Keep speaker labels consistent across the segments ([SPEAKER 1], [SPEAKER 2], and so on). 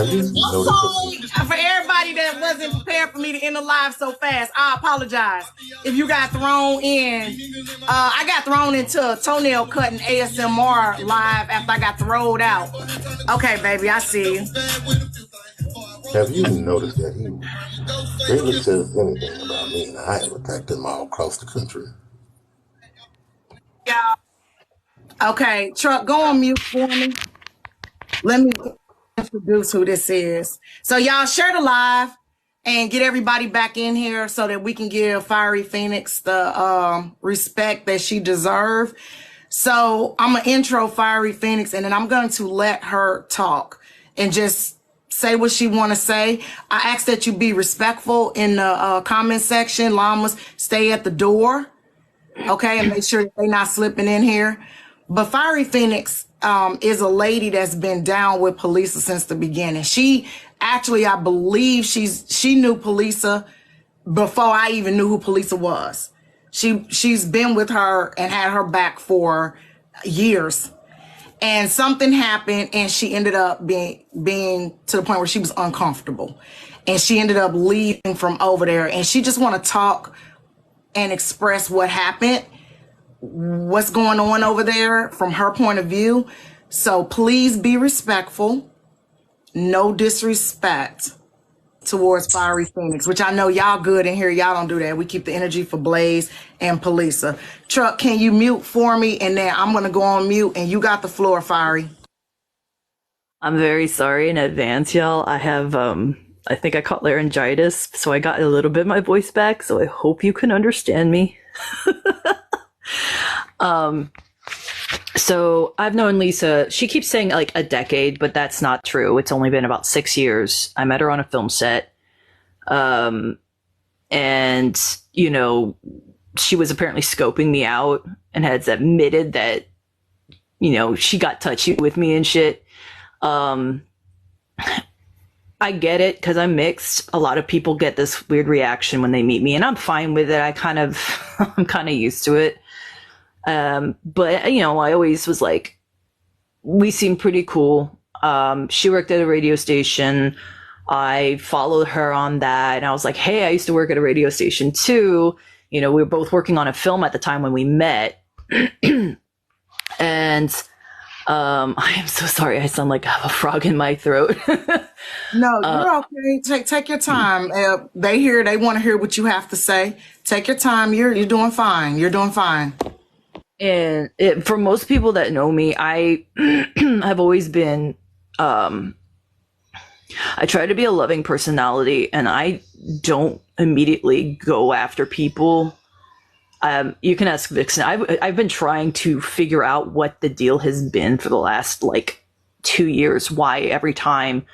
[SPEAKER 1] Have you
[SPEAKER 2] I'm
[SPEAKER 1] noticed
[SPEAKER 2] sorry for everybody that wasn't prepared for me to end the live so fast. I apologize if you got thrown in. I got thrown into a toenail cutting ASMR live after I got thrown out. Okay, baby, I see you.
[SPEAKER 1] Have you noticed that he rarely says anything about me, and I have attacked him all across the country?
[SPEAKER 2] Yeah. Okay, Truck, go on mute for me. Let me introduce who this is. So y'all share the live and get everybody back in here so that we can give Fiery Phoenix the respect that she deserves. So I'm gonna intro Fiery Phoenix and then I'm going to let her talk and just say what she want to say. I ask that you be respectful in the comment section. Llamas, stay at the door, okay, and make sure that they're not slipping in here. But Fiery Phoenix is a lady that's been down with Polisa since the beginning. She actually, I believe she knew Polisa before I even knew who Polisa was. She's been with her and had her back for years. And something happened and she ended up being to the point where she was uncomfortable. And she ended up leaving from over there. And she just want to talk and express what happened, what's going on over there from her point of view. So please be respectful. No disrespect towards Fiery Phoenix, which I know y'all good in here. Y'all don't do that. We keep the energy for Blaze and Polisa. Truck, can you mute for me? And then I'm going to go on mute and you got the floor, Fiery.
[SPEAKER 3] I'm very sorry in advance, y'all. I have, I think I caught laryngitis, so I got a little bit of my voice back, so I hope you can understand me. So I've known Lisa, she keeps saying like a decade, but that's not true. It's only been about 6 years. I met her on a film set. And, you know, she was apparently scoping me out and has admitted that, you know, she got touchy with me and shit. I get it because I'm mixed. A lot of people get this weird reaction when they meet me, and I'm fine with it. I'm kind of used to it. But you know, I always was like, we seem pretty cool. She worked at a radio station. I followed her on that, and I was like, hey, I used to work at a radio station too. You know, we were both working on a film at the time when we met. And I am so sorry. I sound like I have a frog in my throat.
[SPEAKER 2] No, you're okay. Take your time. They want to hear what you have to say. Take your time. You're doing fine. You're doing fine.
[SPEAKER 3] And for most people that know me, I have always been, I try to be a loving personality, and I don't immediately go after people. You can ask Vixen. I've been trying to figure out what the deal has been for the last like 2 years. Why every time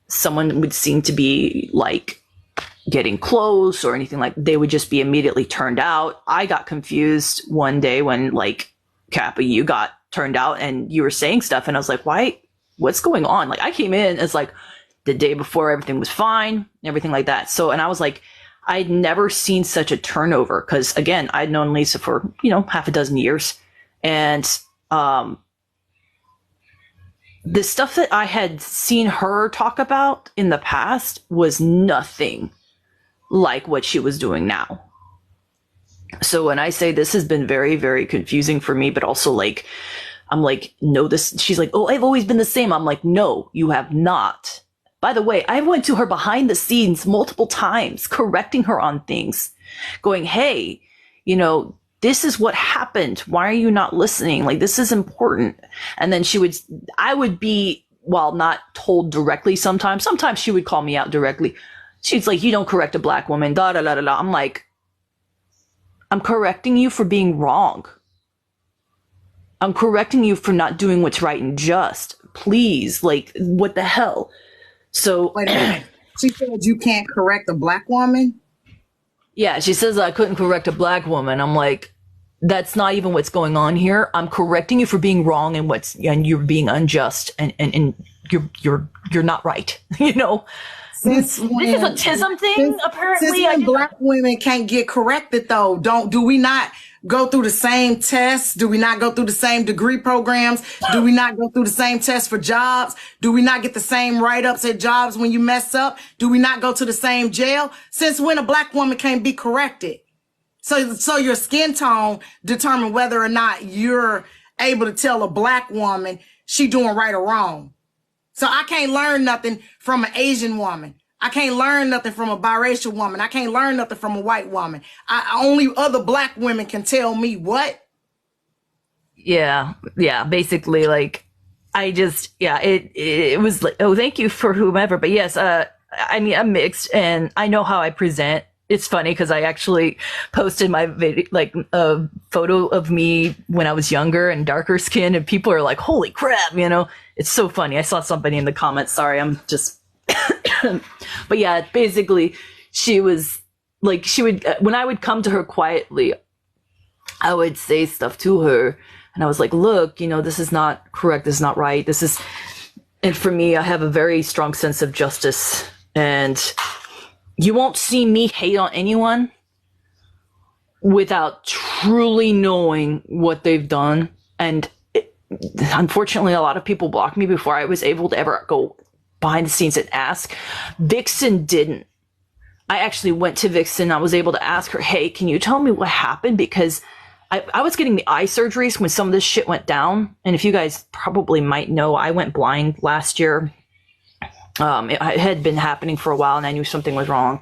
[SPEAKER 3] someone would seem to be like getting close or anything, like they would just be immediately turned out. I got confused one day when like Cappa, you got turned out and you were saying stuff, and I was like, why? What's going on? Like I came in as like the day before everything was fine, everything like that. So, and I was like, I'd never seen such a turnover because, again, I'd known Lisa for, you know, half a dozen years. And the stuff that I had seen her talk about in the past was nothing like what she was doing now. So when I say this has been very, very confusing for me, but also like, I'm like, no, this, she's like, oh, I've always been the same. I'm like, no, you have not. By the way, I went to her behind the scenes multiple times, correcting her on things, going, hey, you know, this is what happened. Why are you not listening? Like, this is important. And then I would be, well, not told directly sometimes she would call me out directly. She's like, you don't correct a black woman, da, da, da, da, da. I'm like, I'm correcting you for being wrong. I'm correcting you for not doing what's right and just. Please, like, what the hell? So
[SPEAKER 2] wait a minute. She said you can't correct a black woman?
[SPEAKER 3] Yeah, she says I couldn't correct a black woman. I'm like, that's not even what's going on here. I'm correcting you for being wrong and you're being unjust and you're not right. You know,
[SPEAKER 2] Since
[SPEAKER 3] this
[SPEAKER 2] when,
[SPEAKER 3] is a tism thing, apparently.
[SPEAKER 2] since when black women can't get corrected though? Do we not go through the same tests? Do we not go through the same degree programs? Do we not go through the same tests for jobs? Do we not get the same write-ups at jobs when you mess up? Do we not go to the same jail? Since when a black woman can't be corrected? So your skin tone determine whether or not you're able to tell a black woman she doing right or wrong. So I can't learn nothing from an Asian woman. I can't learn nothing from a biracial woman. I can't learn nothing from a white woman. Only other black women can tell me what.
[SPEAKER 3] Yeah, basically, like, it was like, oh, thank you for whomever, but yes, I mean, I'm mixed, and I know how I present. It's funny because I actually posted my video, like a photo of me when I was younger and darker skin, and people are like, "Holy crap!" You know, it's so funny. I saw somebody in the comments. Sorry, I'm just. But yeah, basically, she was like, she would when I would come to her quietly, I would say stuff to her, and I was like, "Look, you know, this is not correct. This is not right. This is." And for me, I have a very strong sense of justice, and you won't see me hate on anyone without truly knowing what they've done. And unfortunately, a lot of people blocked me before I was able to ever go behind the scenes and ask. Vixen didn't. I actually went to Vixen. I was able to ask her, hey, can you tell me what happened? Because I was getting the eye surgeries when some of this shit went down. And if you guys probably might know, I went blind last year. It had been happening for a while, and I knew something was wrong.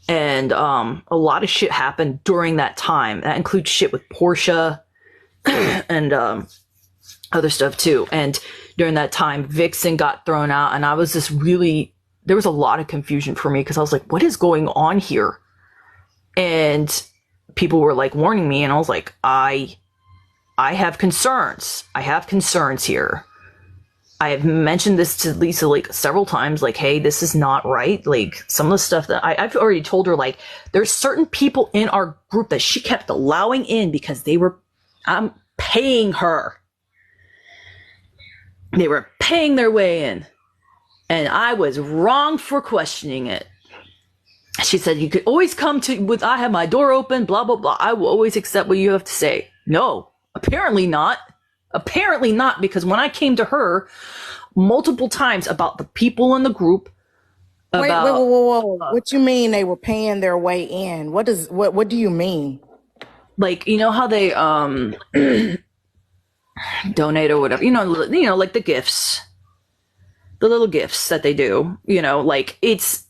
[SPEAKER 3] And a lot of shit happened during that time. That includes shit with Portia and other stuff too. And during that time, Vixen got thrown out, and I was just really, there was a lot of confusion for me because I was like, what is going on here? And people were like warning me, and I was like, I have concerns. I have concerns here. I have mentioned this to Lisa like several times, like, hey, this is not right. Like, some of the stuff that I've already told her, like, there's certain people in our group that she kept allowing in because I'm paying her. They were paying their way in. And I was wrong for questioning it. She said, you could always come to, I have my door open, blah, blah, blah. I will always accept what you have to say. No, apparently not. Apparently not, because when I came to her multiple times about the people in the group, about
[SPEAKER 2] wait. What you mean they were paying their way in? What do you mean?
[SPEAKER 3] Like, you know how they donate or whatever, you know, like the gifts, the little gifts that they do, you know, like it's.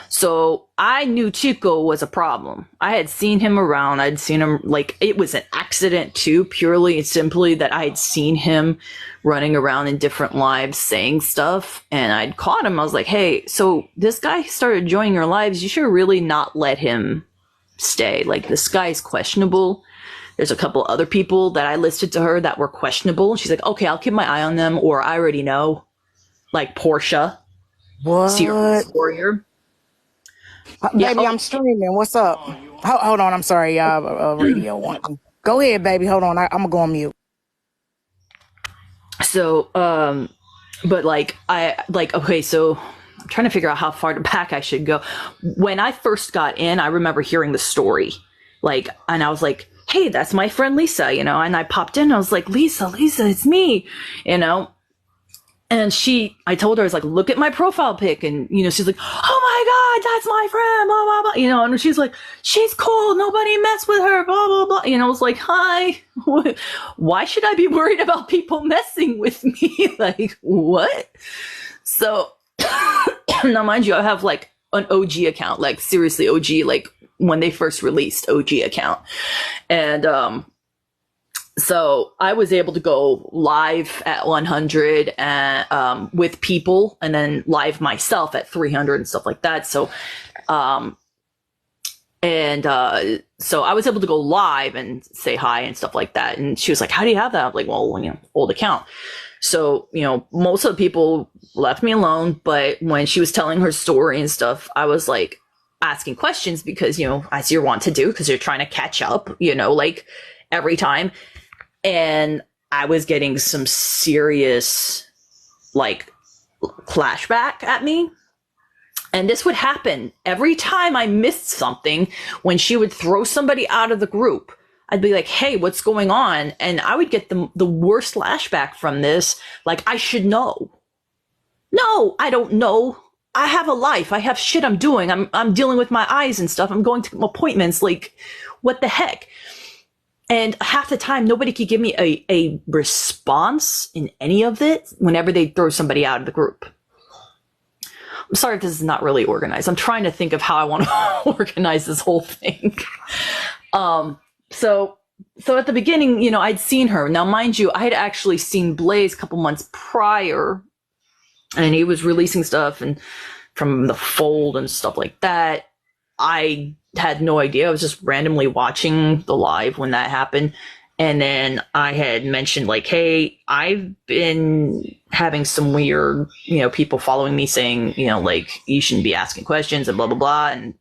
[SPEAKER 3] So I knew Chico was a problem. I had seen him around. I'd seen him, like, it was an accident too, purely and simply that I had seen him running around in different lives saying stuff, and I'd caught him. I was like, hey, so this guy started joining your lives. You should really not let him stay. Like, this guy's questionable. There's a couple other people that I listed to her that were questionable. She's like, okay, I'll keep my eye on them, or I already know. Like Portia.
[SPEAKER 2] What?
[SPEAKER 3] Serious warrior.
[SPEAKER 2] Baby, I'm streaming. What's up? Hold on. I'm sorry, y'all. Radio one. Go ahead, baby. Hold on. I'm gonna go on mute.
[SPEAKER 3] So, but like, okay, so I'm trying to figure out how far back I should go. When I first got in, I remember hearing the story, like, and I was like, hey, that's my friend Lisa, you know, and I popped in. I was like, Lisa, it's me, you know. And I told her, I was like, look at my profile pic. And, you know, she's like, oh my God, that's my friend, blah, blah, blah. You know, and she's like, she's cool. Nobody mess with her, blah, blah, blah. You know, I was like, hi, why should I be worried about people messing with me? Like, what? So now, mind you, I have like an OG account, like seriously OG, like when they first released OG account. And, so I was able to go live at 100 and, with people, and then live myself at 300 and stuff like that. So, so I was able to go live and say hi and stuff like that. And she was like, how do you have that? I'm like, well, you know, old account. So, you know, most of the people left me alone, but when she was telling her story and stuff, I was like asking questions because, you know, as you're wont to do, because you're trying to catch up, you know, like every time. And I was getting some serious, like, flashback at me. And this would happen every time I missed something. When she would throw somebody out of the group, I'd be like, hey, what's going on? And I would get the worst flashback from this. Like, I should know. No, I don't know. I have a life. I have shit I'm doing. I'm dealing with my eyes and stuff. I'm going to appointments. Like, what the heck? And half the time, nobody could give me a response in any of it whenever they throw somebody out of the group. I'm sorry if this is not really organized. I'm trying to think of how I want to organize this whole thing. So at the beginning, I'd seen her. Now, mind you, I had actually seen Blaze a couple months prior, and he was releasing stuff and from the fold and stuff like that. I had no idea. I was just randomly watching the live when that happened. And then I had mentioned, like, hey, I've been having some weird, people following me saying, like, you shouldn't be asking questions and blah, blah, blah. And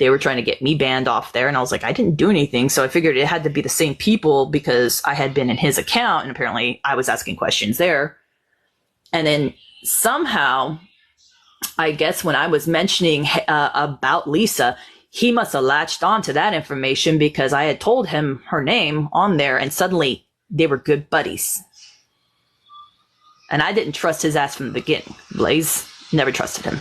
[SPEAKER 3] they were trying to get me banned off there. And I was like, I didn't do anything. So I figured it had to be the same people because I had been in his account and apparently I was asking questions there. And then somehow, I guess when I was mentioning about Lisa, he must have latched on to that information because I had told him her name on there and suddenly they were good buddies. And I didn't trust his ass from the beginning. Blaze, never trusted him.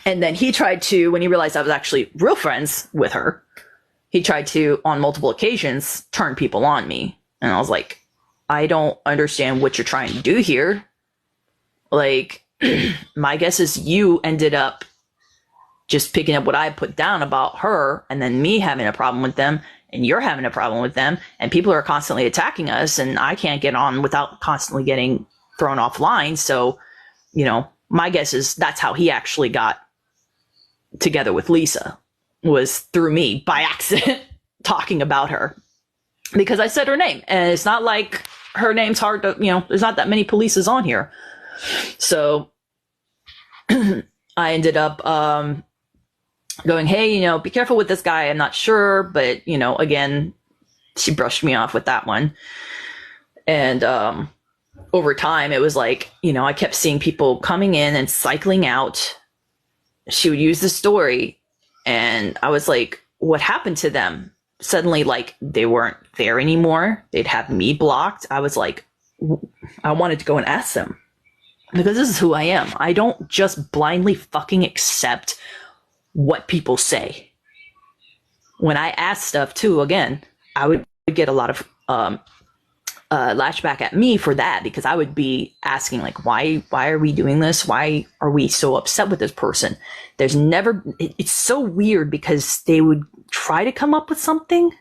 [SPEAKER 3] And then he tried to, when he realized I was actually real friends with her, he tried to, on multiple occasions, turn people on me. And I was like, I don't understand what you're trying to do here. Like, my guess is you ended up just picking up what I put down about her and then me having a problem with them and you're having a problem with them and people are constantly attacking us and I can't get on without constantly getting thrown offline. So, my guess is that's how he actually got together with Lisa, was through me by accident talking about her because I said her name and it's not like her name's hard to, there's not that many polices on here. So I ended up, going, hey, be careful with this guy. I'm not sure, but again, she brushed me off with that one. And, over time it was like, I kept seeing people coming in and cycling out. She would use the story and I was like, what happened to them? Suddenly, like, they weren't there anymore. They'd have me blocked. I was like, I wanted to go and ask them because this is who I am. I don't just blindly fucking accept what people say. When I ask stuff too, again, I would get a lot of lashback at me for that because I would be asking, like, why are we doing this? Why are we so upset with this person? There's never, it's so weird because they would try to come up with something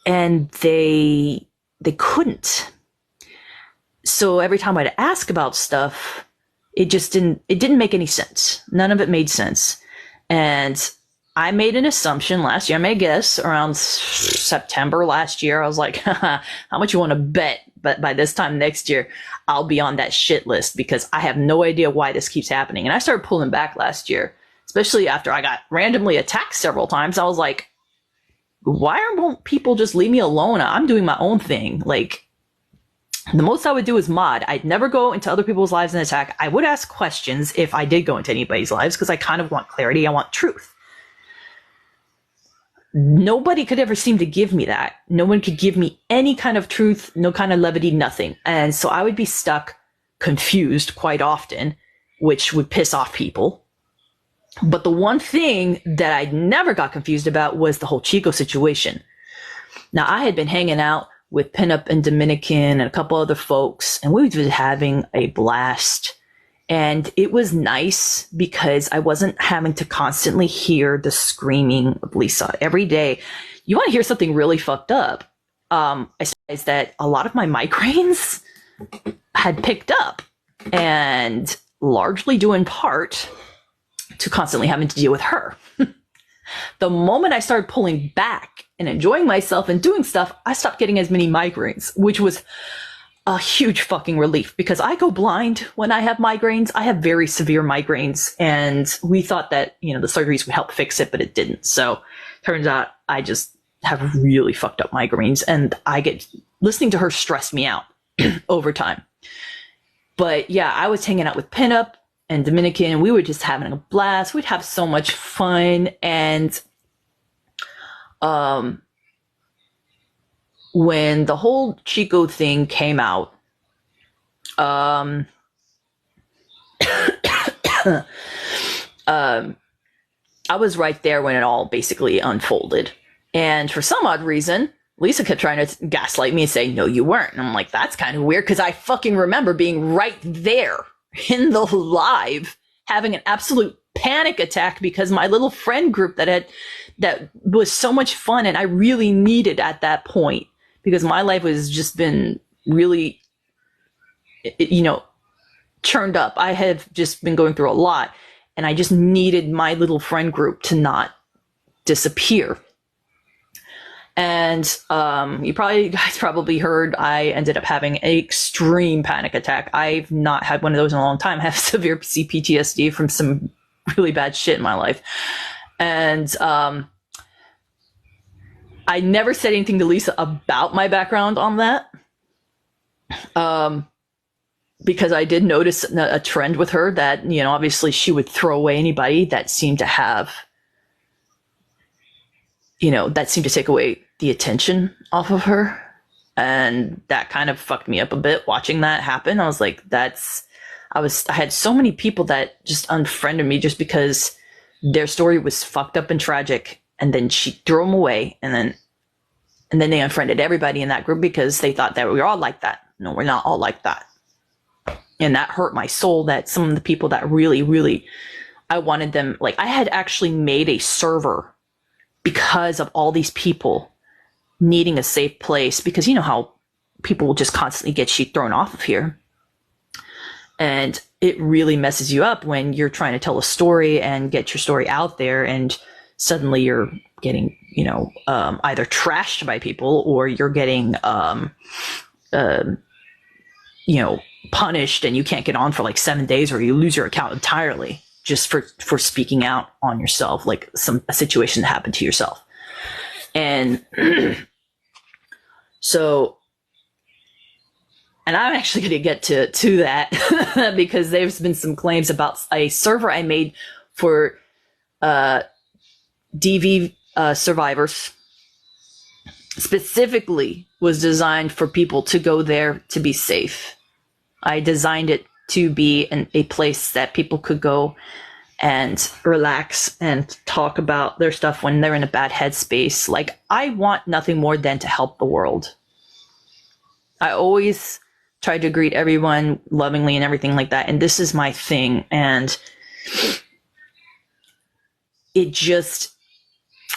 [SPEAKER 3] and they couldn't. So every time I'd ask about stuff, it didn't make any sense. None of it made sense. And I made an assumption last year, I may guess around September last year. I was like, how much you want to bet? But by this time next year, I'll be on that shit list because I have no idea why this keeps happening. And I started pulling back last year, especially after I got randomly attacked several times. I was like, why won't people just leave me alone? I'm doing my own thing. Like, the most I would do is mod. I'd never go into other people's lives and attack. I would ask questions if I did go into anybody's lives because I kind of want clarity. I want truth. Nobody could ever seem to give me that. No one could give me any kind of truth, no kind of levity, nothing. And so I would be stuck, confused quite often, which would piss off people. But the one thing that I never got confused about was the whole Chico situation. Now, I had been hanging out with Pinup and Dominican and a couple other folks, and we were having a blast. And it was nice because I wasn't having to constantly hear the screaming of Lisa every day. You want to hear something really fucked up? I realized that a lot of my migraines had picked up, and largely due in part to constantly having to deal with her. The moment I started pulling back and enjoying myself and doing stuff, I stopped getting as many migraines, which was a huge fucking relief because I go blind when I have migraines. I have very severe migraines, and we thought that, the surgeries would help fix it, but it didn't. So turns out I just have really fucked up migraines, and listening to her stressed me out over time. But yeah, I was hanging out with Pinup and Dominican, and we were just having a blast. We'd have so much fun. And when the whole Chico thing came out, I was right there when it all basically unfolded. And for some odd reason, Lisa kept trying to gaslight me and say, no, you weren't. And I'm like, that's kind of weird, because I fucking remember being right there in the live, having an absolute panic attack because my little friend group that was so much fun, and I really needed at that point, because my life was just been really, churned up. I have just been going through a lot, and I just needed my little friend group to not disappear. And you guys probably heard I ended up having an extreme panic attack. I've not had one of those in a long time. I have severe PTSD from some really bad shit in my life. And I never said anything to Lisa about my background on that. Because I did notice a trend with her that, obviously she would throw away anybody that seemed to have, that seemed to take away the attention off of her. And that kind of fucked me up a bit watching that happen. I was like, I had so many people that just unfriended me just because their story was fucked up and tragic. And then she threw them away. And then they unfriended everybody in that group because they thought that we were all like that. No, we're not all like that. And that hurt my soul, that some of the people that really, really, I wanted them, like, I had actually made a server because of all these people needing a safe place, because you know how people will just constantly get shit thrown off of here. And it really messes you up when you're trying to tell a story and get your story out there, and suddenly you're getting, either trashed by people, or you're getting, punished, and you can't get on for like 7 days, or you lose your account entirely just for speaking out on yourself, like a situation that happened to yourself. And so, and I'm actually going to get to that because there's been some claims about a server I made for DV survivors, specifically was designed for people to go there to be safe. I designed it to be a place that people could go and relax and talk about their stuff when they're in a bad headspace. Like, I want nothing more than to help the world. I always try to greet everyone lovingly and everything like that. And this is my thing. And it just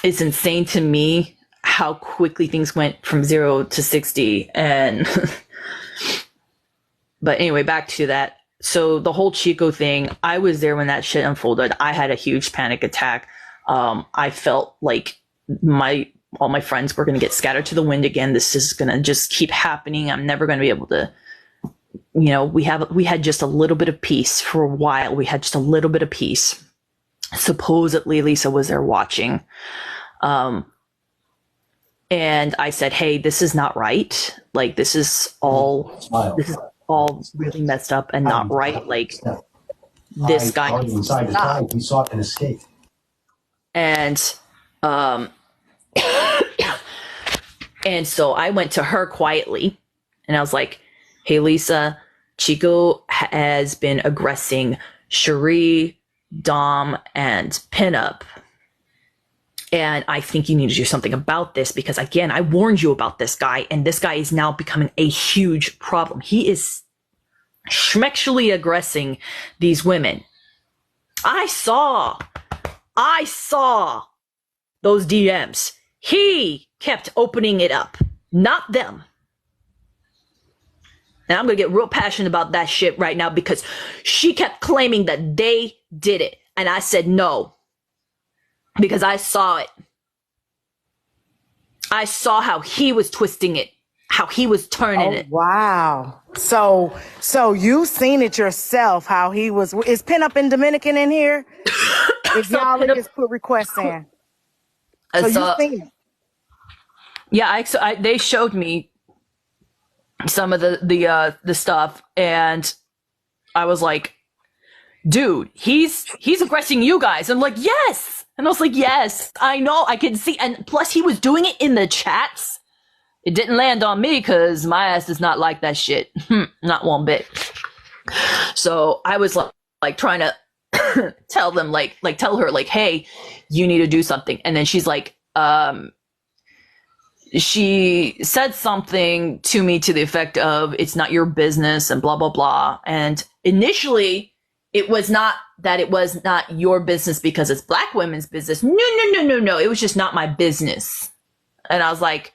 [SPEAKER 3] is insane to me how quickly things went from 0 to 60. And but anyway, back to that. So the whole Chico thing, I was there when that shit unfolded. I had a huge panic attack. I felt like all my friends were going to get scattered to the wind again. This is going to just keep happening. I'm never going to be able to, we had just a little bit of peace for a while. We had just a little bit of peace. Supposedly Lisa was there watching. And I said, hey, this is not right. Like, this is all really messed up and not right. Like, this guy inside the time, he sought an escape. And and so I went to her quietly and I was like, hey, Lisa, Chico has been aggressing Cherie, Dom, and Pinup. And I think you need to do something about this, because, again, I warned you about this guy, and this guy is now becoming a huge problem. He is schmexually aggressing these women. I saw those DMs. He kept opening it up, not them. And I'm going to get real passionate about that shit right now, because she kept claiming that they did it. And I said no. Because I saw it. I saw how he was twisting it, how he was turning it.
[SPEAKER 2] Wow. So you seen it yourself, how he was. Is Pinup and Dominican in here? If y'all just put requests in. So you seen it.
[SPEAKER 3] Yeah, they showed me some of the stuff, and I was like, dude, he's aggressing you guys. I'm like, yes. And I was like, yes, I know, I can see. And plus he was doing it in the chats. It didn't land on me because my ass does not like that shit. Not one bit. So I was like trying to tell them, tell her, like, hey, you need to do something. And then she's like, she said something to me to the effect of, it's not your business and blah, blah, blah. And initially, it was not that it was not your business because it's black women's business. No. It was just not my business. And I was like,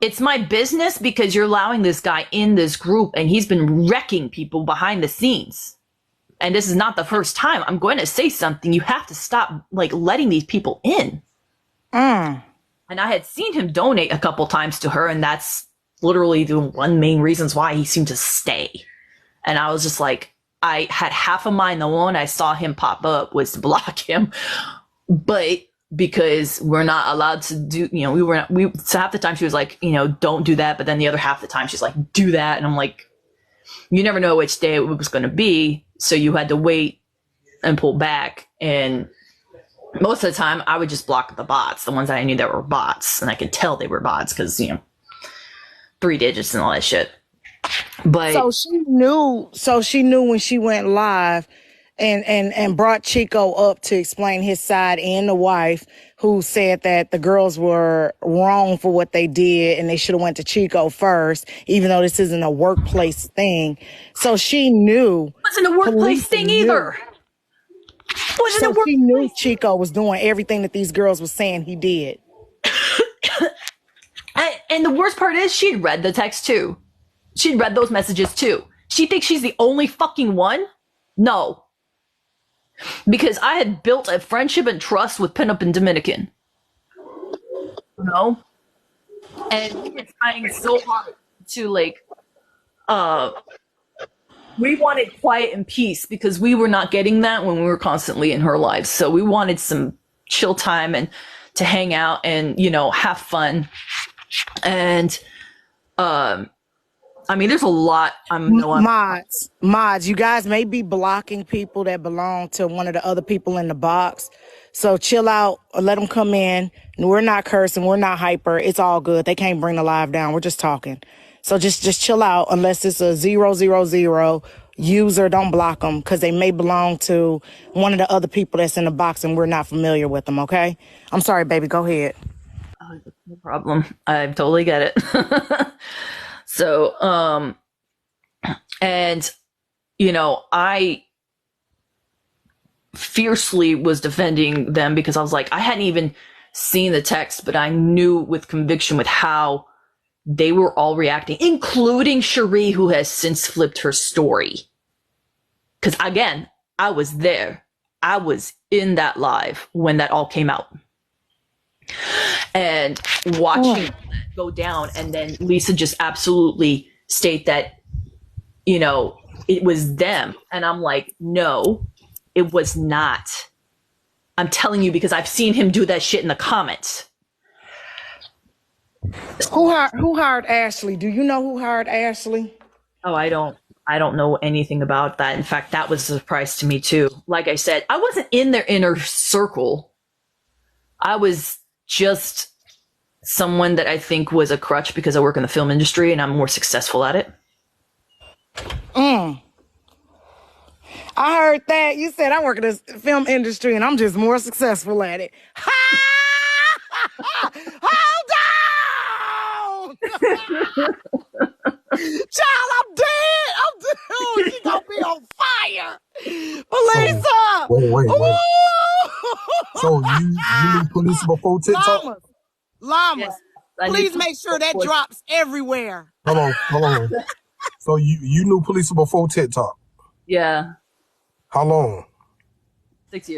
[SPEAKER 3] it's my business because you're allowing this guy in this group and he's been wrecking people behind the scenes. And this is not the first time. I'm going to say something. You have to stop letting these people in. And I had seen him donate a couple times to her, and that's literally the one main reasons why he seemed to stay. And I was just like, I had half a mind. The one I saw him pop up was to block him, but because we're not allowed to do, so half the time she was like, don't do that. But then the other half the time she's like, do that. And I'm like, you never know which day it was going to be. So you had to wait and pull back. And most of the time I would just block the bots, the ones that I knew that were bots. And I could tell they were bots because, 3 digits and all that shit. But
[SPEAKER 2] so she knew when she went live and brought Chico up to explain his side, and the wife who said that the girls were wrong for what they did and they should have went to Chico first, even though this isn't a workplace thing. So she knew.
[SPEAKER 3] It wasn't a workplace thing either.
[SPEAKER 2] She knew Chico was doing everything that these girls were saying he did.
[SPEAKER 3] And the worst part is she'd read the text too. She'd read those messages too. She thinks she's the only fucking one? No. Because I had built a friendship and trust with Pinup and Dominican. And we were trying so hard to we wanted quiet and peace because we were not getting that when we were constantly in her lives. So we wanted some chill time and to hang out and, have fun. And, there's a lot. Mods,
[SPEAKER 2] you guys may be blocking people that belong to one of the other people in the box. So chill out, let them come in. We're not cursing. We're not hyper. It's all good. They can't bring the live down. We're just talking. So just chill out unless it's a 000 user. Don't block them because they may belong to one of the other people that's in the box and we're not familiar with them, okay? I'm sorry, baby. Go ahead.
[SPEAKER 3] No problem. I totally get it. So, I fiercely was defending them because I was like, I hadn't even seen the text, but I knew with conviction with how they were all reacting, including Cherie, who has since flipped her story. Because again, I was there. I was in that live when that all came out. And watching that go down, and then Lisa just absolutely state that, it was them. And I'm like, no, it was not. I'm telling you because I've seen him do that shit in the comments.
[SPEAKER 2] Who hired Ashley? Do you know who hired Ashley?
[SPEAKER 3] Oh, I don't know anything about that. In fact, that was a surprise to me too. Like I said, I wasn't in their inner circle. I was just someone that I think was a crutch because I work in the film industry and I'm more successful at it.
[SPEAKER 2] I heard that. You said I work in the film industry and I'm just more successful at it. Hold on! Child, I'm dead. She's gonna be on fire. Melissa!
[SPEAKER 4] Wait. So you knew police before TikTok?
[SPEAKER 2] Llamas.
[SPEAKER 3] Yes,
[SPEAKER 2] Please make sure that drops everywhere.
[SPEAKER 4] Hold on. So you knew police before TikTok?
[SPEAKER 3] Yeah.
[SPEAKER 4] How long?
[SPEAKER 3] 6 years.